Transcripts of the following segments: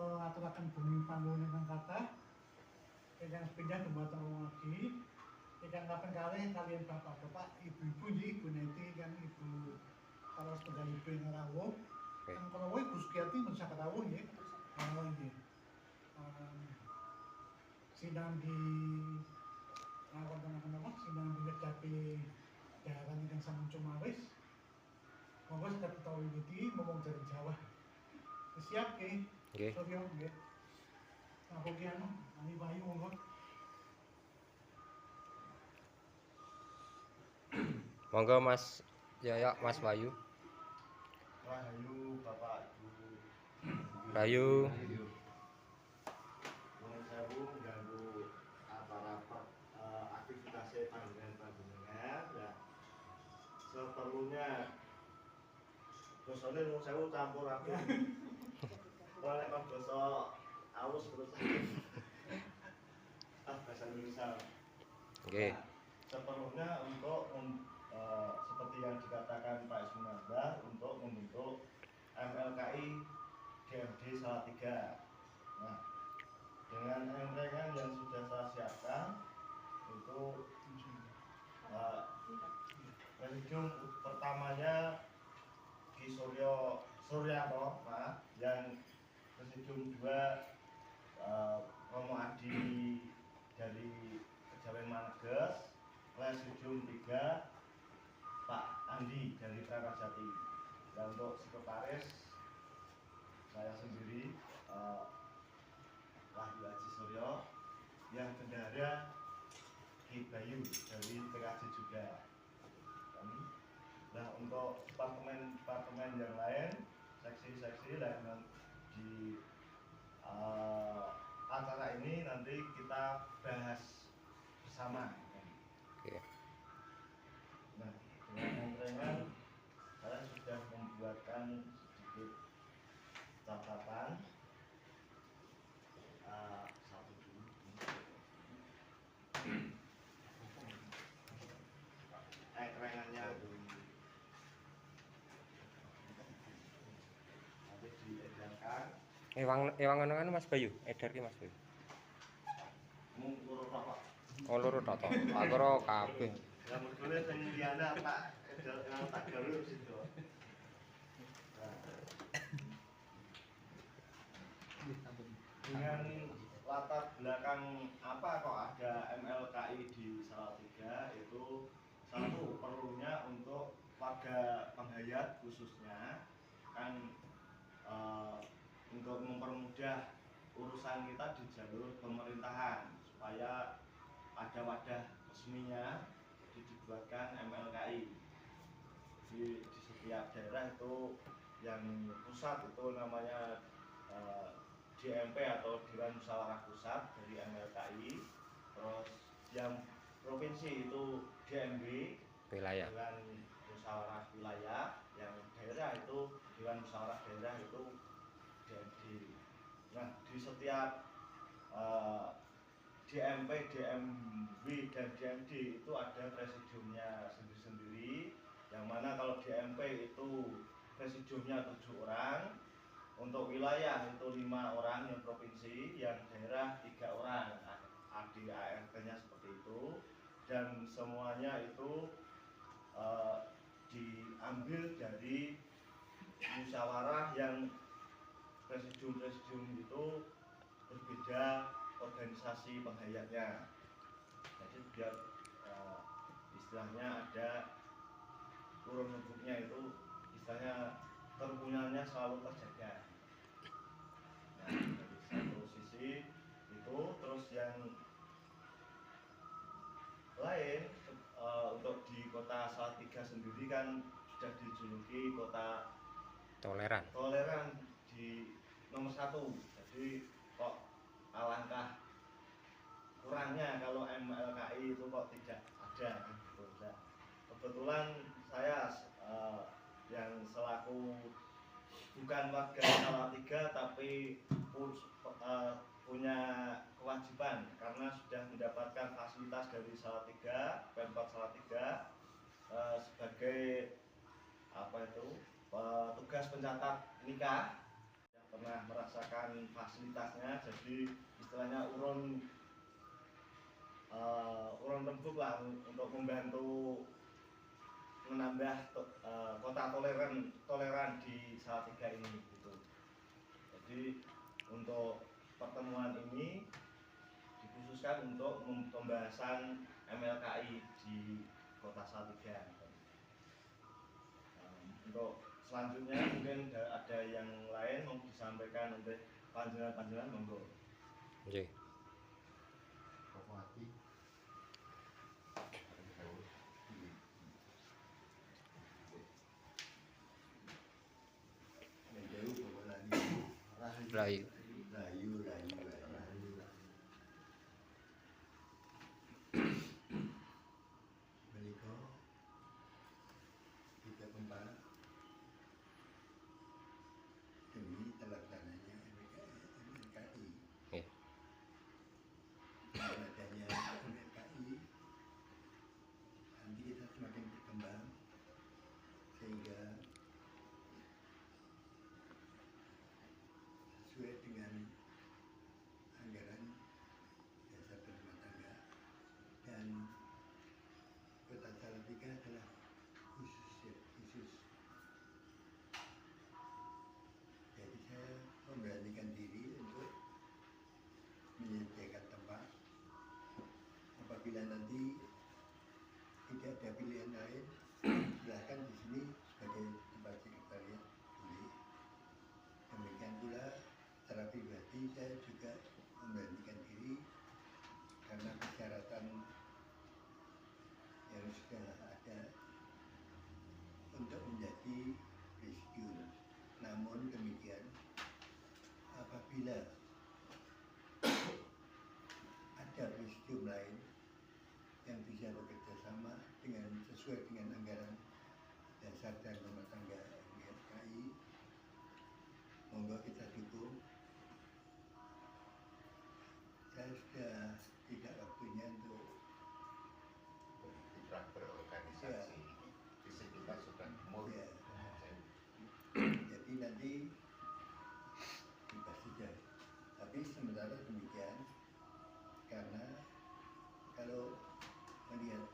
aturaken bumi panggung ingkang kathah ingkang sepindah dumateng lagi ingkang kaping kalih kaliyan bapak-bapak, ibu-ibu nggih, Ibu Neti kan Ibu karo setunggal ibu ingkang rawuh. Kang kala Ibu Sukiyati mun saged rawuh nggih. Nggih. Sinambi wonten napa sinambi nedapi daharan ingkang sampun cumawis. Monggo saged kita wiwiti ngomong dari Jawa. Siap nggih? Nggih. Suryo nggih. Napa ki anu, Ani Bayu monggo. Monggo Mas Yoyo, Mas Bayu. Rahayu Bapak Ibu. Bayu. Nuwun sewu ganggu acara aktivitas panjenengan ya. Seperlunya bosone nuwun sewu campur aduk. Oleh kan basa awus terus. Bahasa Indonesia. Oke. Nah, seperlunya untuk seperti yang dikatakan Pak Sunarda untuk membentuk MLKI DMD Salatiga. Nah, dengan rengrengan yang sudah saya siapkan itu presidium pertamanya Ki Suryano, yang presidium 2 Romo Adi dari Kejawen Maneges, presidium 3 Pak Andi dari Prakajati. Dan untuk sekretaris saya sendiri Wahyu Haji Suryo, yang bendahara Ki Bayu dari PKJ juga. Nah, untuk departemen yang lain, seksi-seksi lain di acara ini nanti kita bahas bersama. Oke. Nah, dengan saya sudah membuatkan sedikit catatan. Satu dulu. Kerengannya nanti diedarkan. Ewang ngono kan Mas Bayu, edar ki Mas Bayu. Mung loro tok. Oh loro tok. Aku ora kabeh. Ya mergone sing liyane tak edar tak gawe situ. Dengan latar belakang apa kok ada MLKI di Salatiga, itu satu perlunya untuk warga penghayat khususnya kan untuk mempermudah urusan kita di jalur pemerintahan supaya ada wadah resminya, jadi dibuatkan MLKI di setiap daerah. Itu yang pusat itu namanya DMP atau Dewan Musyawarah Pusat dari MLKI, terus yang provinsi itu DMW Wilayah. Dewan Musyawarah Wilayah, yang daerah itu Dewan Musyawarah Daerah itu DMD. Nah, di setiap DMP, DMW dan DMD itu ada presidiumnya sendiri-sendiri, yang mana kalau DMP itu presidiumnya 7 orang, untuk wilayah itu 5 orang yang provinsi, yang daerah 3 orang, AD/ART-nya seperti itu, dan semuanya itu diambil dari musyawarah yang presidium-presidium itu berbeda organisasi penghayatnya. Jadi biar istilahnya ada urun rembuknya, itu istilahnya kerukunannya selalu terjaga. Nah, dari satu sisi itu, terus yang lain untuk di kota Salatiga sendiri kan sudah dijuluki kota Toleran di nomor 1. Jadi kok alangkah kurangnya kalau MLKI itu kok tidak ada gitu. Nah, kebetulan saya yang selaku bukan warga Salatiga tapi punya kewajiban karena sudah mendapatkan fasilitas dari Salatiga, Pemkot Salatiga, sebagai tugas pencatat nikah. pernah merasakan fasilitasnya, jadi istilahnya urun rembuk lah untuk membantu menambah kota toleran di Salatiga ini gitu. Jadi untuk pertemuan ini dikhususkan untuk pembahasan MLKI di Kota Salatiga. Untuk selanjutnya mungkin ada yang lain mau disampaikan oleh panjenengan monggo. Nggih. Rayu. Menika kita kembali demi terlaksananya MLKI. Nggih. Dengan adanya MLKI, nanti kita semakin berkembang sehingga sesuai dengan anggaran dasar rumah tangga, dan Kota Salatiga adalah khusus. Jadi saya memberanikan diri untuk menyediakan tempat apabila nanti tidak ada pilihan lain. Silakan di sini sebagai tempat sekretariat boleh. Demikian pula secara pribadi saya juga memberanikan diri karena persyaratan yang sudah ada untuk menjadi presidium. Namun demikian, apabila ada presidium lain yang bisa bekerja sama dengan sesuai dengan anggaran dasar dan rumah tangga MLKI, monggo kita dukung. Saya sudah tidak waktunya untuk berorganisasi. Fisik kita sudah mulai. Jadi nanti dibahas saja. Tapi sementara demikian, karena kalau melihat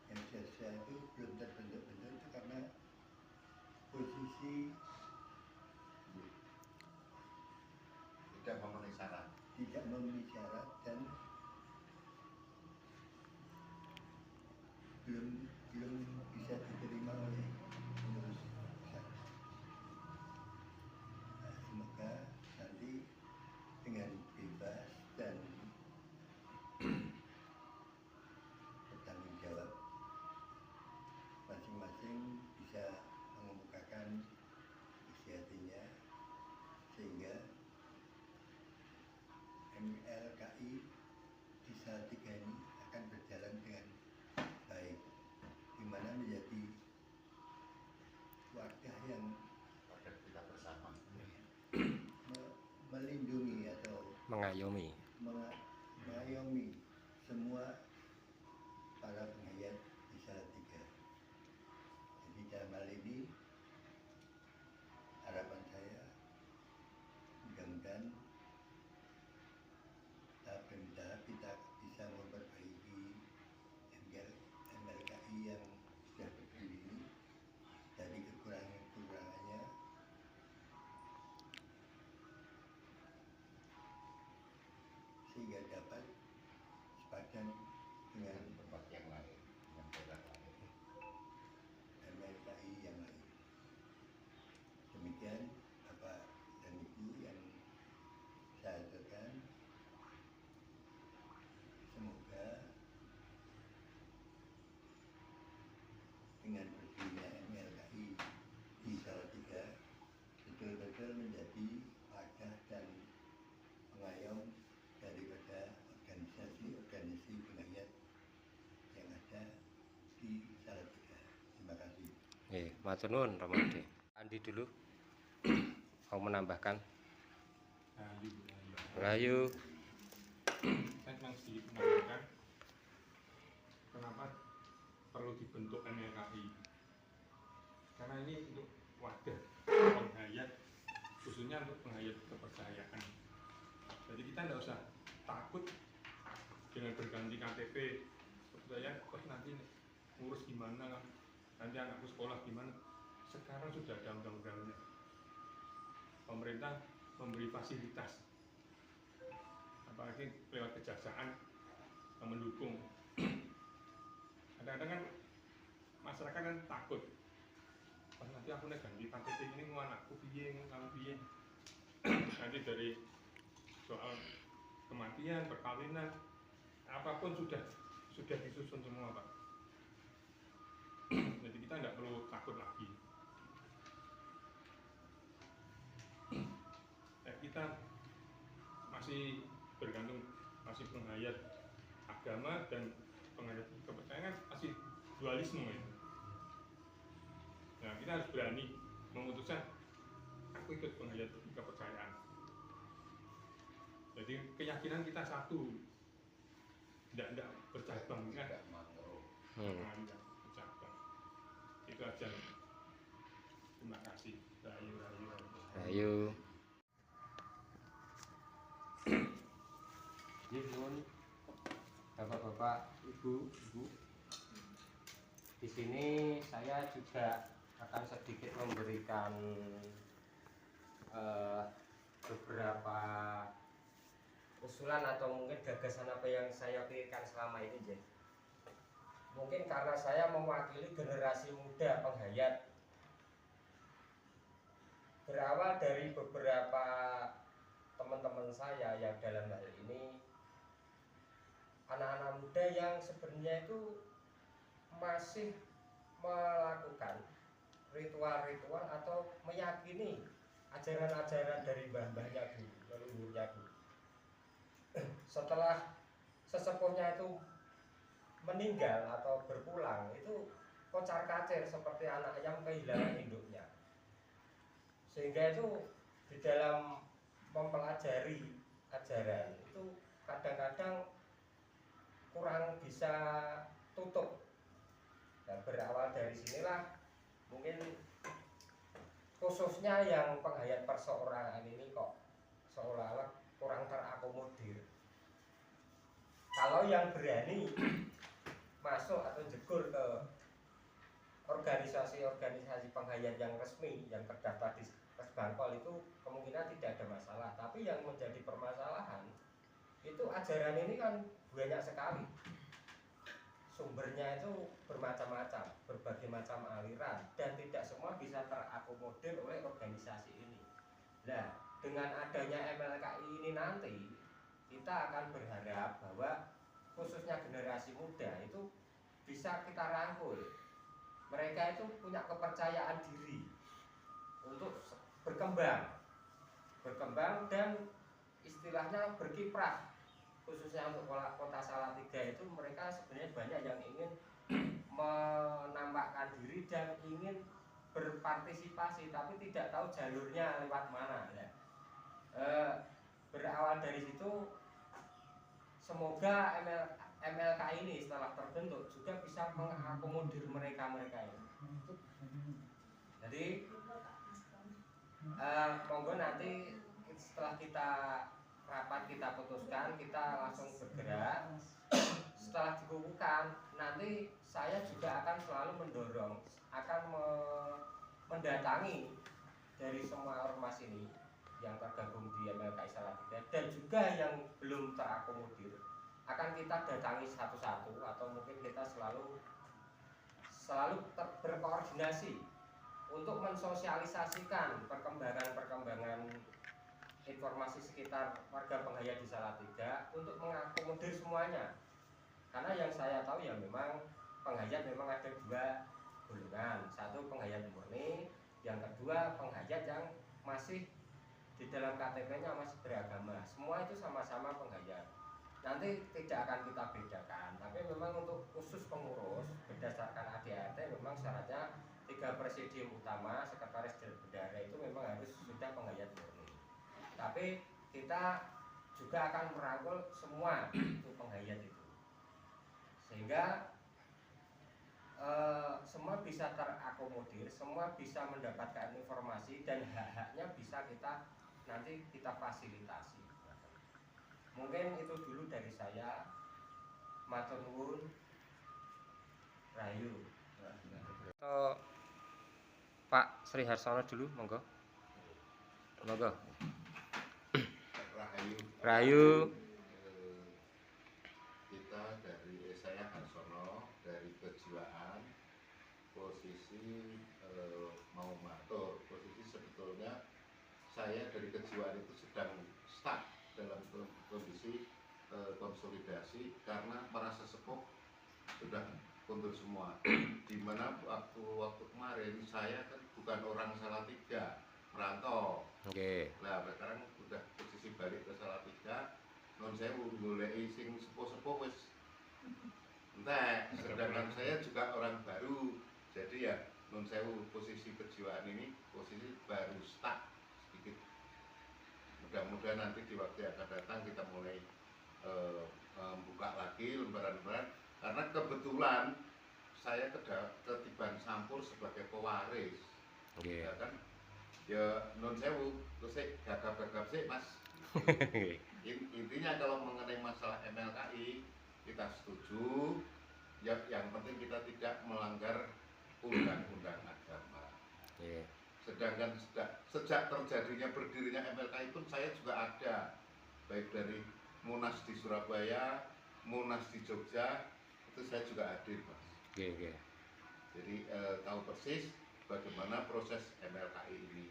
yang jasa itu belum terbentuk-bentuk itu karena posisi tidak memenuhi syarat dan belum bisa diterima oleh pengurus pusat. Nah, semoga nanti dengan bebas dan bertanggung jawab masing-masing bisa mengemukakan isi hatinya sehingga MLKI di Salatiga ini akan berjalan dengan baik, di mana menjadi wadah yang kita bersama melindungi atau Mengayomi. mengayomi semua para penghayat di Salatiga. Jadi dalam hal ini harapan saya mudah-mudahan tahap demi tahap kita bisa memperbaiki MLKI yang sudah berdiri ini dari kekurangannya sehingga dapat sepadan dengan tempat yang lain, dengan daerah lain, MLKI yang lain. Demikian Bapak dan Ibu yang saya aturkan, semoga dengan berdirinya MLKI di Salatiga betul-betul menjadi wadah dan pengayom daripada organisasi penghayat yang ada di Salatiga. Terima kasih. Nggih, matur nuwun Ramade. Andi dulu. Mau menambahkan? Rayu. Saya cuma sedikit menambahkan kenapa perlu dibentuk MLKI, karena ini untuk wadah penghayat khususnya untuk penghayat kepercayaan. Jadi kita tidak usah takut dengan berganti KTP. Saya nanti ngurus gimana, nanti anakku sekolah gimana. Sekarang sudah ada undang-undangnya. Pemerintah memberi fasilitas, apalagi lewat kejaksaan yang mendukung. Kadang-kadang kan masyarakat kan takut, nanti aku nek ganti KTP ini mau anakku piye, kalau piye. Nanti dari soal kematian, perkawinan, apapun sudah disusun semua, Pak. Jadi kita tidak perlu takut lagi. Kita masih bergantung, masih penghayat agama dan penghayat kepercayaan masih dualisme ya. Nah, kita harus berani memutuskan aku ikut penghayat kepercayaan. Jadi keyakinan kita satu, tidak bercabang kan? Tidak bercabang. Itu aja. Terima kasih. Rayu. Yun, bapak-bapak, ibu. Di sini saya juga akan sedikit memberikan beberapa usulan atau mungkin gagasan apa yang saya pikirkan selama ini, Jen. Mungkin karena saya mewakili generasi muda penghayat, berawal dari beberapa teman-teman saya yang dalam hal ini anak-anak muda yang sebenarnya itu masih melakukan ritual-ritual atau meyakini ajaran-ajaran dari mbah-mbahnya dulu, leluhurnya dulu. Setelah sesepuhnya itu meninggal atau berpulang, itu kocar-kacir seperti anak ayam kehilangan induknya. Sehingga itu di dalam mempelajari ajaran itu kadang-kadang kurang bisa tutup. Dan berawal dari sinilah mungkin khususnya yang penghayat perseorangan ini kok seolah-olah kurang terakomodir. Kalau yang berani masuk atau jegur ke organisasi-organisasi penghayat yang resmi yang terdaftar di Resbangpol itu kemungkinan tidak ada masalah. Tapi yang menjadi permasalahan itu ajaran ini kan banyak sekali. Sumbernya itu bermacam-macam, berbagai macam aliran, dan tidak semua bisa terakomodir oleh organisasi ini. Nah, dengan adanya MLKI ini nanti kita akan berharap bahwa khususnya generasi muda itu bisa kita rangkul. Mereka itu punya kepercayaan diri untuk berkembang dan istilahnya berkiprah. Khususnya untuk kota Salatiga itu mereka sebenarnya banyak yang ingin menampakkan diri dan ingin berpartisipasi, tapi tidak tahu jalurnya lewat mana. Ya. Berawal dari situ, semoga MLK ini setelah terbentuk juga bisa mengakomodir mereka ini. Jadi monggo nanti setelah kita rapat kita putuskan, kita langsung bergerak. Setelah dikukuhkan, nanti saya juga akan selalu mendorong, akan mendatangi dari semua ormas ini yang tergabung di MLKI Salatiga dan juga yang belum terakomodir, akan kita datangi satu-satu atau mungkin kita selalu berkoordinasi untuk mensosialisasikan perkembangan informasi sekitar warga penghayat di Salatiga untuk mengakomodir semuanya. Karena yang saya tahu ya memang penghayat memang ada dua golongan. Satu penghayat murni, yang kedua penghayat yang masih di dalam KTP-nya masih beragama. Semua itu sama-sama penghayat. Nanti tidak akan kita bedakan, tapi memang untuk khusus pengurus berdasarkan ADART memang syaratnya 3 presidium utama, sekretaris dan bendahara itu memang harus sudah penghayat murni. Tapi kita juga akan merangkul semua itu penghayat itu, sehingga semua bisa terakomodir, semua bisa mendapatkan informasi dan hak-haknya bisa nanti kita fasilitasi. Mungkin itu dulu dari saya. Matur nuwun. Rahayu. Pak Sri Harsono dulu, monggo. Monggo. Rahayu. Kita dari saya Harsono dari kejiwaan posisi mau matur, posisi sebetulnya saya dari kejiwaan itu sedang stuck dalam kondisi konsolidasi karena para sesepuh sudah kuntur semua. Dimana waktu kemarin saya kan bukan orang Salatiga, merantau. Oke. Nah sekarang udah posisi balik ke Salatiga. Non saya goleki sing sepuh-sepuh wis entek, sedangkan saya juga orang baru. Jadi ya non sewu posisi kejiwaan ini posisi baru stuck sedikit. Mudah-mudahan nanti di waktu yang akan datang kita mulai membuka lagi lembaran-lembaran karena kebetulan saya ketiban sampur sebagai pewaris. Ya kan ya non sewu terus gagap-gagap sih Mas. Intinya kalau mengenai masalah MLKI kita setuju ya, yang penting kita tidak melanggar undang-undang agama. Sedangkan sejak terjadinya berdirinya MLKI pun saya juga ada, baik dari Munas di Surabaya, Munas di Jogja, itu saya juga hadir Mas. Jadi tahu persis bagaimana proses MLKI ini.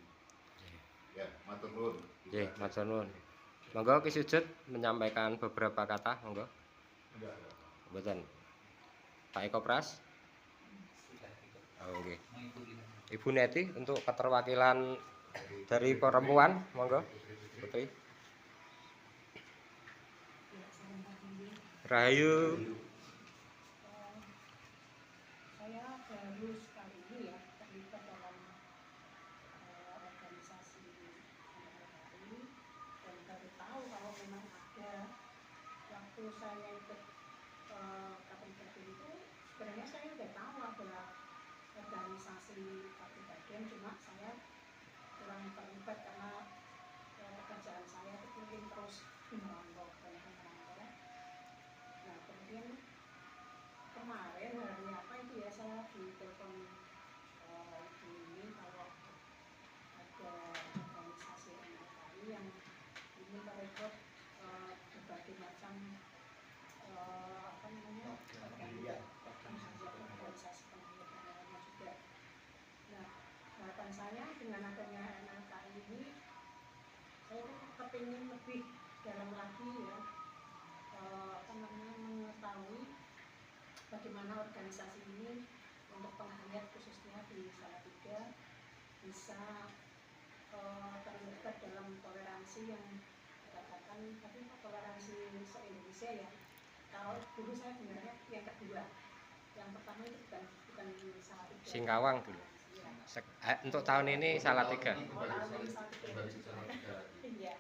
Ya, matur nuwun. Matur nuwun. Monggo Ki Sujud menyampaikan beberapa kata, monggo. Mboten. Pak Eko Pras. Oke. Ibu Neti untuk keterwakilan dari perempuan, monggo. Putri. Rahayu. Saya baru sekali ini ya terlibat dalam organisasi MLKI dan baru tahu kalau memang ada. Waktu saya ikut KPKD itu sebenarnya saya udah tahu ada organisasi KPKD, cuma saya kurang terlibat karena pekerjaan saya itu mungkin terus merantau. Nah kemudian kemarin hari apa itu ya saya ditelepon ibu ini kalau ada organisasi MLKI yang ingin merekrut berbagai macam organisasi penghayat juga. Nah harapan saya dengan adanya MLKI ini saya kepingin lebih dalam lagi ya mengetahui bagaimana organisasi ini untuk penghayat khususnya di Salatiga bisa terlibat dalam toleransi yang dikatakan tapi toleransi se-Indonesia ya. Kalau dulu saya sebenarnya yang kedua, yang pertama itu bukan Salatiga. Singkawang dulu. Ya. Untuk tahun ini Salatiga. Tahun ini Salatiga. Iya,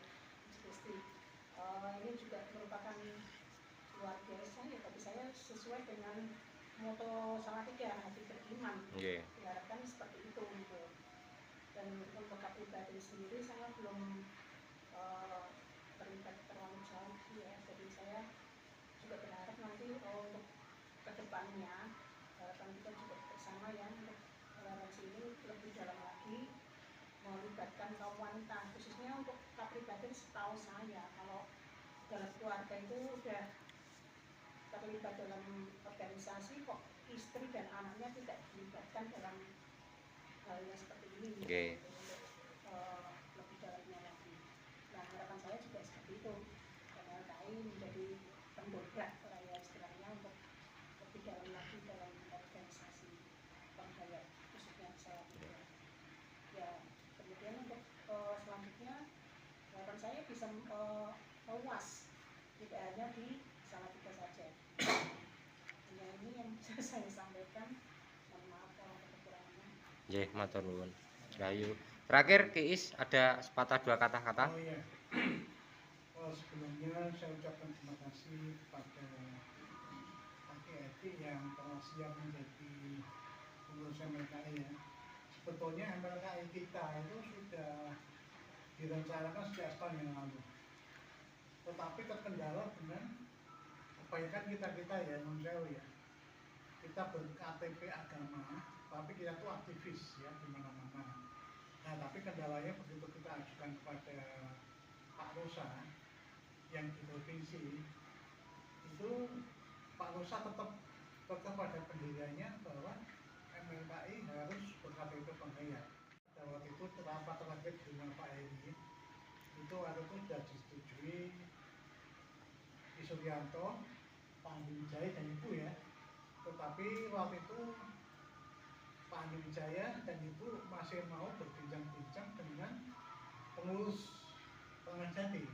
pasti. Ini juga merupakan luar biasa ya, tapi saya sesuai dengan moto Salatiga, hati beriman. Diharapkan seperti itu gitu. Dan untuk pribadi sendiri saya belum terlibat terlalu jauh ya, jadi saya juga berharap nanti untuk kedepannya harapan kita juga bersama ya untuk toleransi ini lebih dalam lagi melibatkan kaum wanita, khususnya untuk pribadi. Setahu saya kalau dalam keluarga itu udah terlibat dalam organisasi kok istri dan anaknya tidak dilibatkan dalam hal yang seperti ini. Lebih dalamnya lagi. Nah harapan saya juga seperti itu, MLKI menjadi pendobrak ya istilahnya untuk lebih dalam lagi dalam organisasi penghayat khususnya saya. Ya kemudian untuk selanjutnya harapan saya bisa meluas, tidak hanya di Salatiga saja. Hanya ini yang bisa saya sampaikan. Mohon maaf kalau kekurangannya. Nggih, matur nuwun. Rahayu. Terakhir Kiis ada sepatah dua kata-kata. Oh iya. Sebelumnya saya ucapkan terima kasih kepada Aki Eti yang telah siap menjadi pengurus pengurus MLKI ya. Sebetulnya MLKI kita itu sudah direncanakan sejak tahun yang lalu. Tetapi terkendala dengan kebanyakan kita ya non sewu ya. Kita ber-KTP agama, tapi kita tuh aktivis ya di mana-mana. Nah, tapi kendalanya begitu kita ajukan kepada Pak Rosa yang di provinsi, itu Pak Rosa tetap pada pendiriannya bahwa MLKI harus ber-KTP penghayat. Waktu itu rapat terakhir dengan Pak Heri, itu waktu itu sudah disetujui Di Suryanto, Pak Andi Wijaya dan Ibu ya. Tetapi waktu itu Pak Andi Wijaya dan Ibu masih mau berbincang-bincang dengan pengurus Ramadjati.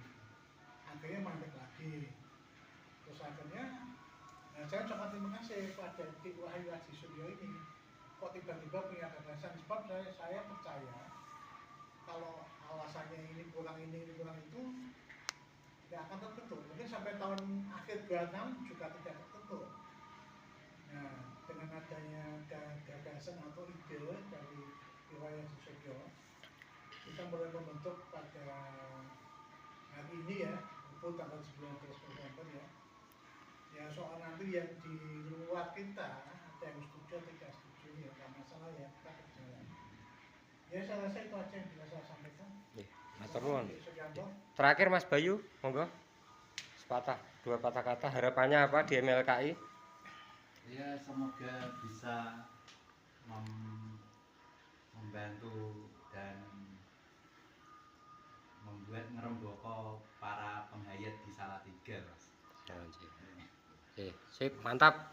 Akhirnya mandek lagi. Terus akhirnya, nah saya ucapkan terima kasih pada Dik Wahyu Haji Suryo ini. Kok tiba-tiba punya gagasan, sebab saya percaya kalau alasannya ini kurang itu tidak akan terbentuk. Mungkin sampai tahun akhir 26 juga tidak terbentuk. Nah, dengan adanya gagasan atau ide dari Wahyu Haji Suryo, kita mulai membentuk pada hari ini ya, itu tanggal 19 November ya. Ya soal nanti yang di luar kita ada yang setuju atau tidak setuju ya, nggak masalah ya, kita berjalan. Ya saya rasa itu aja yang bisa saya sampaikan. Matur nuwun. Terakhir Mas Bayu, monggo. Dua patah kata, harapannya apa di MLKI? Ya semoga bisa membantu dan membuat ngeromboko para penghayat di Salatiga, Mas. Oke, sip, mantap.